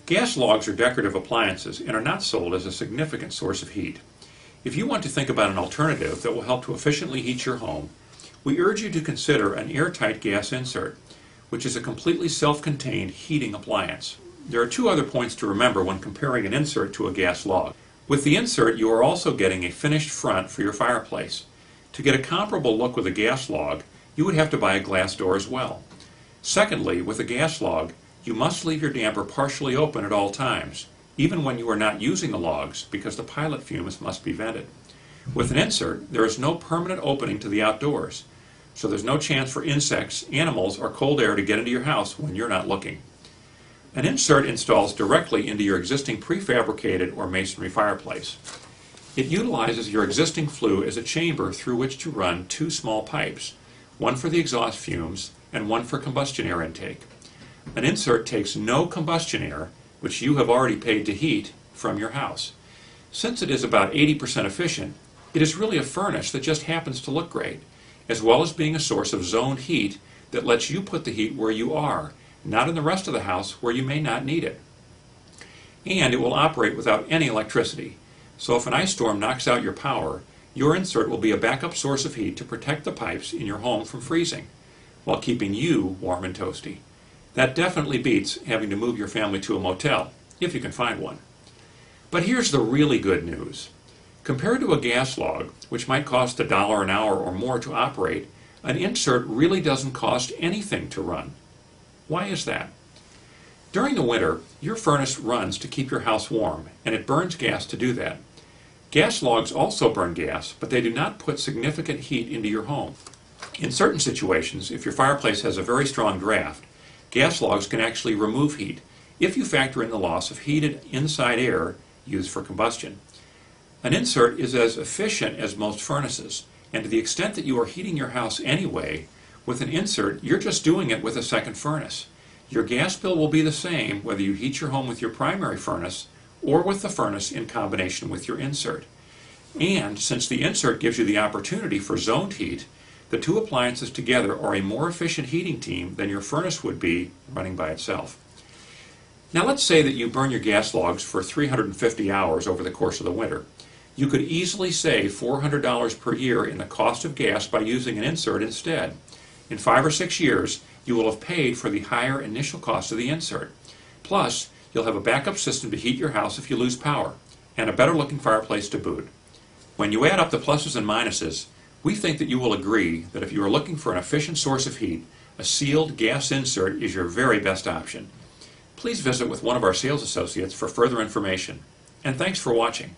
Gas logs are decorative appliances and are not sold as a significant source of heat. If you want to think about an alternative that will help to efficiently heat your home, we urge you to consider an airtight gas insert, which is a completely self-contained heating appliance. There are two other points to remember when comparing an insert to a gas log. With the insert, you are also getting a finished front for your fireplace. To get a comparable look with a gas log, you would have to buy a glass door as well. Secondly, with a gas log, you must leave your damper partially open at all times, even when you are not using the logs, because the pilot fumes must be vented. With an insert, there is no permanent opening to the outdoors, so there's no chance for insects, animals, or cold air to get into your house when you're not looking. An insert installs directly into your existing prefabricated or masonry fireplace. It utilizes your existing flue as a chamber through which to run two small pipes, one for the exhaust fumes and one for combustion air intake. An insert takes no combustion air, which you have already paid to heat, from your house. Since it is about 80% efficient, it is really a furnace that just happens to look great, as well as being a source of zoned heat that lets you put the heat where you are, not in the rest of the house where you may not need it. And it will operate without any electricity, so if an ice storm knocks out your power, your insert will be a backup source of heat to protect the pipes in your home from freezing, while keeping you warm and toasty. That definitely beats having to move your family to a motel, if you can find one. But here's the really good news. Compared to a gas log, which might cost $1 an hour or more to operate, an insert really doesn't cost anything to run. Why is that? During the winter, your furnace runs to keep your house warm, and it burns gas to do that. Gas logs also burn gas, but they do not put significant heat into your home. In certain situations, if your fireplace has a very strong draft, gas logs can actually remove heat, if you factor in the loss of heated inside air used for combustion. An insert is as efficient as most furnaces, and to the extent that you are heating your house anyway, with an insert, you're just doing it with a second furnace. Your gas bill will be the same whether you heat your home with your primary furnace or with the furnace in combination with your insert. And since the insert gives you the opportunity for zoned heat, the two appliances together are a more efficient heating team than your furnace would be running by itself. Now let's say that you burn your gas logs for 350 hours over the course of the winter. You could easily save $400 per year in the cost of gas by using an insert instead. In 5 or 6 years, you will have paid for the higher initial cost of the insert. Plus, you'll have a backup system to heat your house if you lose power, and a better looking fireplace to boot. When you add up the pluses and minuses, we think that you will agree that if you are looking for an efficient source of heat, a sealed gas insert is your very best option. Please visit with one of our sales associates for further information. And thanks for watching.